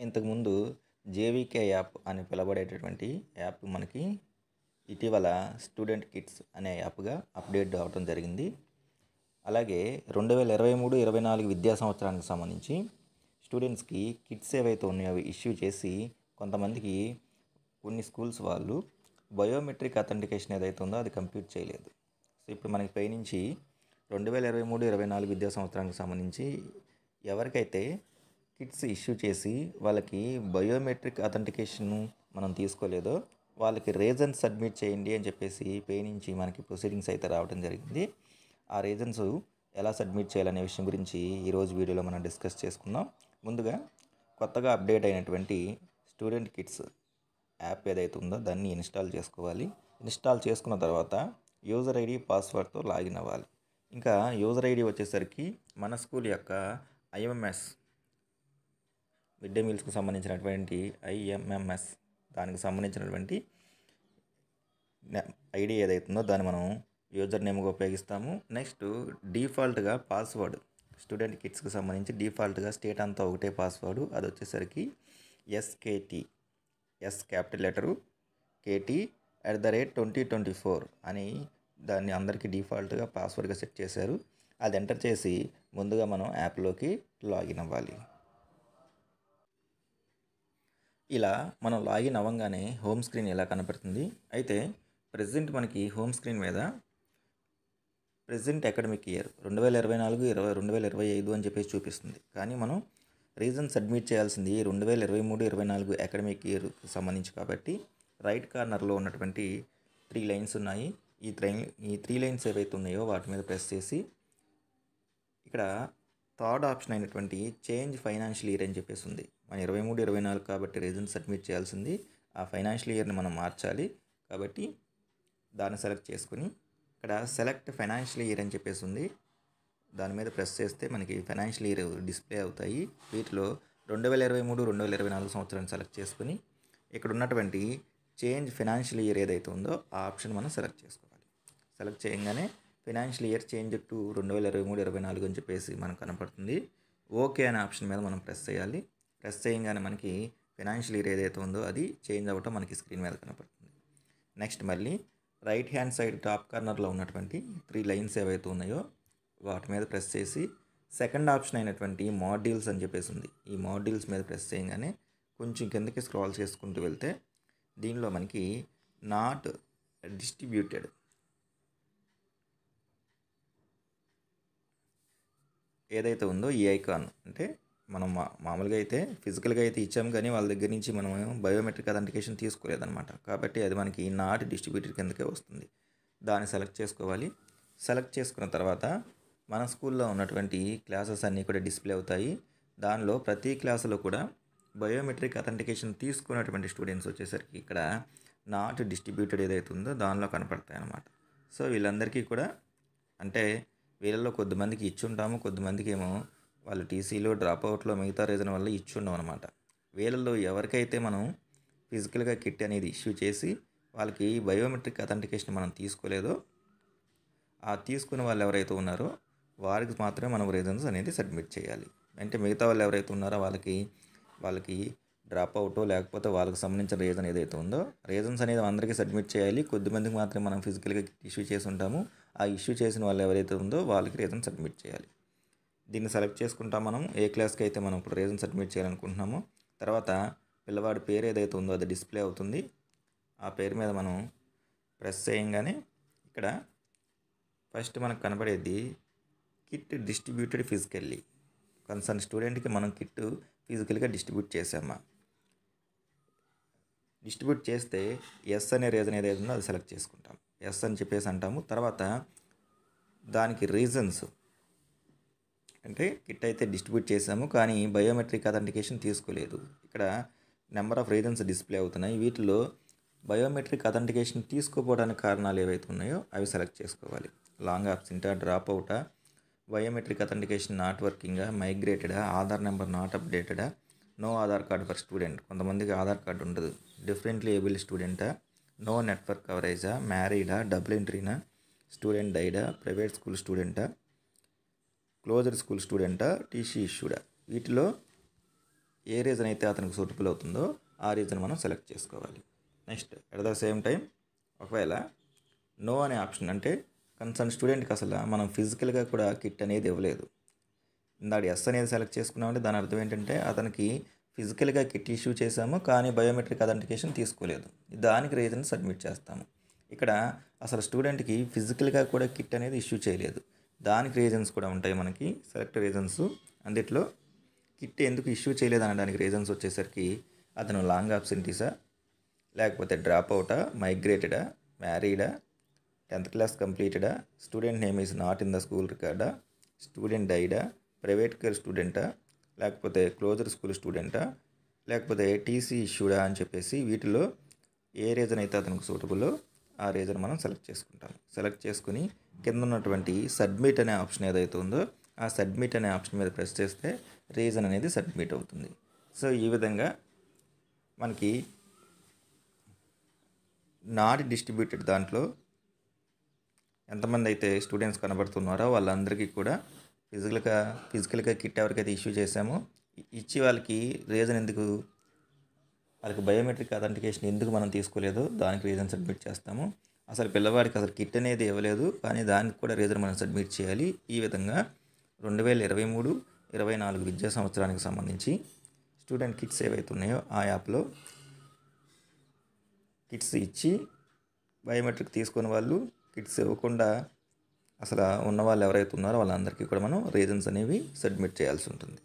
ఇంతకుముందు JVK app అని పిలబడేటటువంటి app మనకి ఇటీవల స్టూడెంట్ కిట్స్ అనే యాప్గా అప్డేట్ అవడం జరిగింది. అలాగే 2023-24 విద్యా సంవత్సరానికి సంబంధించి స్టూడెంట్స్కి కిట్స్ ఏవైతే ఉన్నాయో అవి ఇష్యూ చేసి కొంతమందికి కొన్ని స్కూల్స్ వాళ్ళు బయోమెట్రిక్ అథెంటికేషన్ ఏదైతే ఉందో అది కంప్లీట్ చేయలేదు. సో ఇప్పుడు మనకి పైనుంచి 2023-24 విద్యా సంవత్సరానికి సంబంధించి ఎవరికైతే కిట్స్ ఇష్యూ చేసి వాళ్ళకి బయోమెట్రిక్ అథెంటికేషన్ మనం తీసుకోలేదో వాళ్ళకి రీజన్స్ సబ్మిట్ చేయండి అని చెప్పేసి పై నుంచి మనకి ప్రొసీడింగ్స్ అయితే రావడం జరిగింది. ఆ రీజన్స్ ఎలా సబ్మిట్ చేయాలనే విషయం గురించి ఈరోజు వీడియోలో మనం డిస్కస్ చేసుకుందాం. ముందుగా కొత్తగా అప్డేట్ అయినటువంటి స్టూడెంట్ కిట్స్ యాప్ ఏదైతే ఉందో దాన్ని ఇన్స్టాల్ చేసుకోవాలి. ఇన్స్టాల్ చేసుకున్న తర్వాత యూజర్ ఐడి పాస్వర్డ్తో లాగిన్ అవ్వాలి. ఇంకా యూజర్ ఐడి వచ్చేసరికి మన స్కూల్ యొక్క ఐఎంఎస్ మిడ్ డే మీల్స్కి సంబంధించినటువంటి ఐఎంఎంఎస్ దానికి సంబంధించినటువంటి ఐడి ఏదైతే ఉందో దాన్ని మనం యూజర్ నేమ్గా ఉపయోగిస్తాము. నెక్స్ట్ డిఫాల్ట్గా పాస్వర్డ్ స్టూడెంట్ కిట్స్కి సంబంధించి డిఫాల్ట్గా స్టేట్ అంతా ఒకటే పాస్వర్డ్, అది వచ్చేసరికి ఎస్కేటీ ఎస్ క్యాపిటల్ లెటరు కేటీ @2024 అని దాన్ని అందరికీ డిఫాల్ట్గా పాస్వర్డ్గా సెట్ చేశారు. అది ఎంటర్ చేసి ముందుగా మనం యాప్లోకి లాగిన్ అవ్వాలి. ఇలా మనం లాగిన్ అవ్వగానే హోమ్ స్క్రీన్ ఇలా కనపడుతుంది. అయితే ప్రెజెంట్ మనకి హోమ్ స్క్రీన్ మీద ప్రెజెంట్ అకాడమిక్ ఇయర్ 2024-2025 అని చెప్పేసి చూపిస్తుంది. కానీ మనం రీజన్ సబ్మిట్ చేయాల్సింది 2023-24 అకాడమిక్ ఇయర్కి సంబంధించి కాబట్టి రైట్ కార్నర్లో ఉన్నటువంటి 3 లైన్స్ ఉన్నాయి. ఈ 3 లైన్స్ ఏవైతే ఉన్నాయో వాటి మీద ప్రెస్ చేసి ఇక్కడ థర్డ్ ఆప్షన్ అయినటువంటి చేంజ్ ఫైనాన్షియల్ ఇయర్ అని చెప్పేసి ఉంది. మన 23-24 కాబట్టి రీజన్ సబ్మిట్ చేయాల్సింది ఆ ఫైనాన్షియల్ ఇయర్ని మనం మార్చాలి. కాబట్టి దాన్ని సెలెక్ట్ చేసుకుని ఇక్కడ సెలెక్ట్ ఫైనాన్షియల్ ఇయర్ అని చెప్పేసి ఉంది. దాని మీద ప్రెస్ చేస్తే మనకి ఫైనాన్షియల్ ఇయర్ డిస్ప్లే అవుతాయి. వీటిలో 2023-2024 సంవత్సరాన్ని సెలెక్ట్ చేసుకుని ఇక్కడ ఉన్నటువంటి చేంజ్ ఫైనాన్షియల్ ఇయర్ ఏదైతే ఉందో ఆ ఆప్షన్ మనం సెలెక్ట్ చేసుకోవాలి. సెలెక్ట్ చేయగానే ఫైనాన్షియల్ ఇయర్ చేంజ్ టు 2023-24 అని చెప్పేసి మనకు కనపడుతుంది. ఓకే అనే ఆప్షన్ మీద మనం ప్రెస్ చేయాలి. ప్రెస్ చేయగానే మనకి ఫైనాన్షియల్ ఇయర్ ఏదైతే ఉందో అది చేంజ్ అవ్వటం మనకి స్క్రీన్ మీద కనపడుతుంది. నెక్స్ట్ మళ్ళీ రైట్ హ్యాండ్ సైడ్ టాప్ కార్నర్లో ఉన్నటువంటి 3 లైన్స్ ఏవైతే ఉన్నాయో వాటి మీద ప్రెస్ చేసి సెకండ్ ఆప్షన్ అయినటువంటి మాడ్యూల్స్ అని చెప్పేసి ఉంది. ఈ మాడ్యూల్స్ మీద ప్రెస్ చేయగానే కొంచెం కిందకి స్క్రాల్ చేసుకుంటూ వెళ్తే దీనిలో మనకి నాట్ డిస్ట్రిబ్యూటెడ్ ఏదైతే ఉందో ఈ ఐకాన్ అంటే మనం మామూలుగా అయితే ఫిజికల్గా అయితే ఇచ్చాము కానీ వాళ్ళ దగ్గర నుంచి మనం బయోమెట్రిక్ అథెంటికేషన్ తీసుకోలేదన్నమాట. కాబట్టి అది మనకి నాట్ డిస్ట్రిబ్యూటెడ్ కిందకే వస్తుంది. దాన్ని సెలెక్ట్ చేసుకోవాలి. సెలెక్ట్ చేసుకున్న తర్వాత మన స్కూల్లో ఉన్నటువంటి క్లాసెస్ అన్నీ కూడా డిస్ప్లే అవుతాయి. దానిలో ప్రతి క్లాసులో కూడా బయోమెట్రిక్ అథెంటికేషన్ తీసుకున్నటువంటి స్టూడెంట్స్ వచ్చేసరికి ఇక్కడ నాట్ డిస్ట్రిబ్యూటెడ్ ఏదైతే ఉందో దానిలో కనపడతాయి అన్నమాట. సో వీళ్ళందరికీ కూడా అంటే వీళ్ళలో కొద్దిమందికి ఇచ్చుంటాము, కొద్దిమందికి ఏమో వాళ్ళు టీసీలో డ్రాప్అవుట్లో మిగతా రీజన్ వల్ల ఇచ్చుండం అనమాట. వీళ్ళల్లో ఎవరికైతే మనం ఫిజికల్గా కిట్ అనేది ఇష్యూ చేసి వాళ్ళకి బయోమెట్రిక్ అథెంటికేషన్ మనం తీసుకోలేదో ఆ తీసుకున్న వాళ్ళు ఎవరైతే ఉన్నారో వారికి మాత్రమే మనం రీజన్స్ అనేది సబ్మిట్ చేయాలి. అంటే మిగతా వాళ్ళు ఎవరైతే ఉన్నారో వాళ్ళకి డ్రాప్అవుటో లేకపోతే వాళ్ళకి సంబంధించిన రీజన్ ఏదైతే ఉందో రీజన్స్ అనేది అందరికీ సబ్మిట్ చేయాలి. కొద్దిమందికి మాత్రమే మనం ఫిజికల్గా ఇష్యూ చేసి ఉంటాము. ఆ ఇష్యూ చేసిన వాళ్ళు ఎవరైతే ఉందో వాళ్ళకి రీజన్ సబ్మిట్ చేయాలి. దీన్ని సెలెక్ట్ చేసుకుంటాం. మనం ఏ క్లాస్కి అయితే మనం ఇప్పుడు రీజన్ సబ్మిట్ చేయాలనుకుంటున్నామో తర్వాత పిల్లవాడి పేరు ఏదైతే ఉందో అది డిస్ప్లే అవుతుంది. ఆ పేరు మీద మనం ప్రెస్ చేయగానే ఇక్కడ ఫస్ట్ మనకు కనబడేది కిట్ డిస్ట్రిబ్యూటెడ్ ఫిజికల్లీ కన్సర్న్ స్టూడెంట్కి మనం కిట్ ఫిజికల్గా డిస్ట్రిబ్యూట్ చేసామా. డిస్ట్రిబ్యూట్ చేస్తే ఎస్ అనే రీజన్ ఏదైతే ఉందో అది సెలెక్ట్ చేసుకుంటాం. ఎస్ అని చెప్పేసి అంటాము. తర్వాత దానికి రీజన్స్ అంటే కిట్ అయితే డిస్ట్రిబ్యూట్ చేసాము కానీ బయోమెట్రిక్ అథెంటికేషన్ తీసుకోలేదు. ఇక్కడ నెంబర్ ఆఫ్ రీజన్స్ డిస్ప్లే అవుతున్నాయి. వీటిలో బయోమెట్రిక్ అథెంటికేషన్ తీసుకోపోవడానికి కారణాలు ఏవైతే ఉన్నాయో అవి సెలెక్ట్ చేసుకోవాలి. లాంగ్ ఆబ్సెంటా, డ్రాప్ అవుటా, బయోమెట్రిక్ అథెంటికేషన్ నాట్ వర్కింగా, మైగ్రేటెడా, ఆధార్ నెంబర్ నాట్ అప్డేటెడా, no Aadhaar card for student కొంతమందికి ఆధార్ కార్డు ఉండదు, డిఫరెంట్లీ ఏబుల్డ్ స్టూడెంటా, నో నెట్వర్క్ కవరేజా, మ్యారీడా, డబుల్ ఎంట్రీనా, స్టూడెంట్ డైడా, ప్రైవేట్ స్కూల్ స్టూడెంటా, క్లోజ్డ్ స్కూల్ స్టూడెంటా, టీసీ ఇష్యూడా. వీటిలో ఏ రీజన్ అయితే అతనికి సూటబుల్ అవుతుందో ఆ రీజన్ మనం సెలెక్ట్ చేసుకోవాలి. Next at the same time ఒకవేళ నో అనే ఆప్షన్ అంటే కన్సర్న్ స్టూడెంట్కి అసలు మనం ఫిజికల్గా కూడా కిట్ అనేది ఇవ్వలేదు. ఇందాక ఎస్ అనేది సెలెక్ట్ చేసుకున్నామంటే దాని అర్థం ఏంటంటే అతనికి ఫిజికల్గా కిట్ ఇష్యూ చేసాము కానీ బయోమెట్రిక్ అథెంటికేషన్ తీసుకోలేదు. దానికి రీజన్ సబ్మిట్ చేస్తాము. ఇక్కడ అసలు స్టూడెంట్కి ఫిజికల్గా కూడా కిట్ అనేది ఇష్యూ చేయలేదు. దానికి రీజన్స్ కూడా ఉంటాయి మనకి, సెలెక్ట్ రీజన్స్. అందులో కిట్ ఎందుకు ఇష్యూ చేయలేదు అనడానికి రీజన్స్ వచ్చేసరికి అతను లాంగ్ అబ్సెంటీసా, లేకపోతే డ్రాప్ అవుటా, మైగ్రేటెడా, మ్యారీడా, 10th క్లాస్ కంప్లీటెడా, student name is not in the school రికార్డా, స్టూడెంట్ డైడా, ప్రైవేట్ కేర్ స్టూడెంటా, లేకపోతే క్లోజర్ స్కూల్ స్టూడెంటా, లేకపోతే టీసీ ఇష్యూడా అని చెప్పేసి వీటిలో ఏ రీజన్ అయితే అతనికి సూటబుల్లో ఆ రీజన్ మనం సెలెక్ట్ చేసుకుంటాం. సెలెక్ట్ చేసుకుని కింద ఉన్నటువంటి సబ్మిట్ అనే ఆప్షన్ ఏదైతే ఉందో ఆ సబ్మిట్ అనే ఆప్షన్ మీద ప్రెస్ చేస్తే రీజన్ అనేది సబ్మిట్ అవుతుంది. సో ఈ విధంగా మనకి నాట్ డిస్ట్రిబ్యూటెడ్ దాంట్లో ఎంతమంది అయితే స్టూడెంట్స్ కనబడుతున్నారో వాళ్ళందరికీ కూడా ఫిజికల్గా కిట్ ఎవరికైతే ఇష్యూ చేసామో ఇచ్చి వాళ్ళకి రీజన్ ఎందుకు, వాళ్ళకి బయోమెట్రిక్ అథెంటికేషన్ ఎందుకు మనం తీసుకోలేదో దానికి రీజన్ సబ్మిట్ చేస్తాము. అసలు పిల్లవాడికి అసలు కిట్ అనేది ఇవ్వలేదు కానీ దానికి కూడా రీజన్ మనం సబ్మిట్ చేయాలి. ఈ విధంగా 2023-24 విద్యా సంవత్సరానికి సంబంధించి స్టూడెంట్ కిట్స్ ఏవైతే ఉన్నాయో ఆ యాప్లో కిట్స్ ఇచ్చి బయోమెట్రిక్ తీసుకునే వాళ్ళు, కిట్స్ ఇవ్వకుండా అసలు ఉన్న వాళ్ళు ఎవరైతే ఉన్నారో వాళ్ళందరికీ కూడా మనం రీజన్స్ అనేవి సబ్మిట్ చేయాల్సి ఉంటుంది.